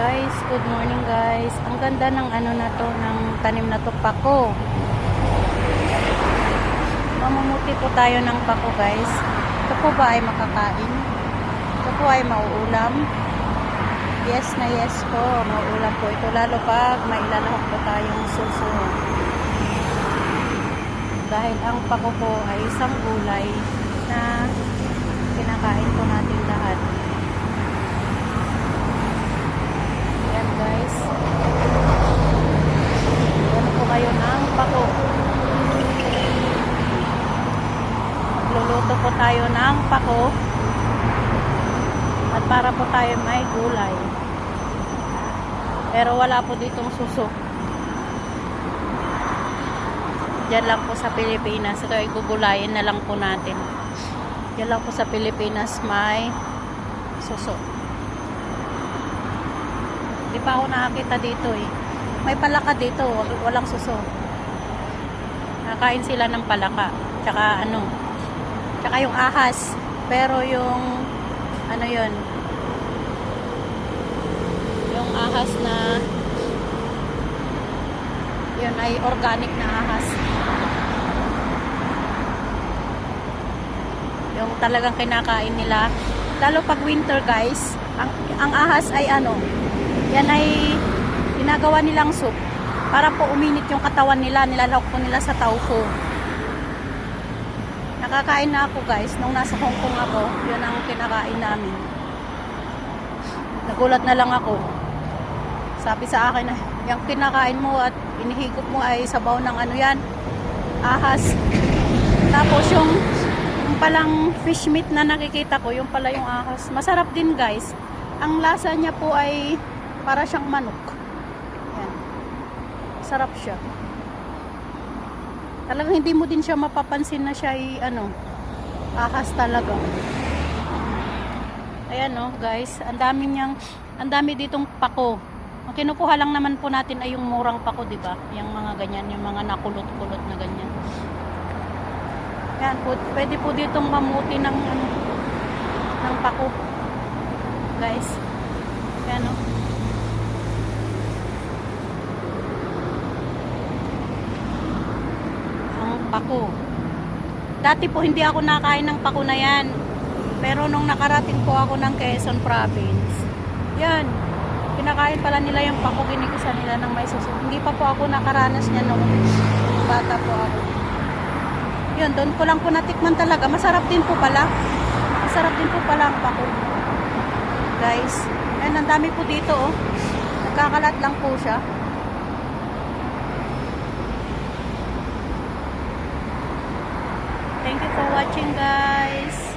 Guys, good morning guys. Ang ganda ng ano na to, ng tanim na to, pako. Mamumuti po tayo ng pako guys. Ito po ba ay makakain? Ito po ay mauulam? Yes na yes po, mauulam po ito. Lalo pag may ilalahok po tayong suso. Dahil ang pako po ay isang gulay na kinakain po natin lahat. Yan guys. Ano po kayo ng pako? Magluluto po tayo ng pako. At para po tayo may gulay. Pero wala po ditong suso. Diyan lang po sa Pilipinas. Ito ay gugulayin na lang po natin. Diyan lang po sa Pilipinas may suso. Hindi pa ako nakakita dito eh. May palaka dito, walang suso. Nakain sila ng palaka. Tsaka ano, tsaka yung ahas. Pero yung ano yun, yung ahas na yun ay organic na ahas. Yung talagang kinakain nila. Lalo pag winter guys, ang ahas ay ano, yan ay ginagawa nilang soup para po uminit yung katawan nila. Nilalawak po nila sa taupo. Nakakain na ako guys nung nasa Hong Kong ako. Yun ang kinakain namin. Nagulat na lang ako. Sabi sa akin na yung kinakain mo at inihigop mo ay sabaw ng ano yan, ahas. Tapos yung palang fish meat na nakikita ko, yung pala yung ahas. Masarap din guys. Ang lasa niya po ay para siyang manok. Yan. Sarap siya. Talagang hindi mo din siya mapapansin na siya ay ano, ahas talaga. Ayan no guys, ang dami ditong pako. Ang kinukuha lang naman po natin ay yung murang pako, di ba? Yung mga ganyan, yung mga nakulot-kulot na ganyan. Yan po, pwede po ditong mamuti ng ano, ng pako. Guys. Yan no. Pako. Dati po hindi ako nakain ng pako na yan. Pero nung nakarating po ako ng Quezon Province, yan, kinakain pala nila yung pako, ginigisa nila ng may suso. Hindi pa po ako nakaranas niya nung bata po ako. Yun, doon ko lang po natikman talaga. Masarap din po pala. Masarap din po pala ang pako. Guys, yan, ang dami po dito oh. Nagkakalat lang po siya. Thank you for watching guys.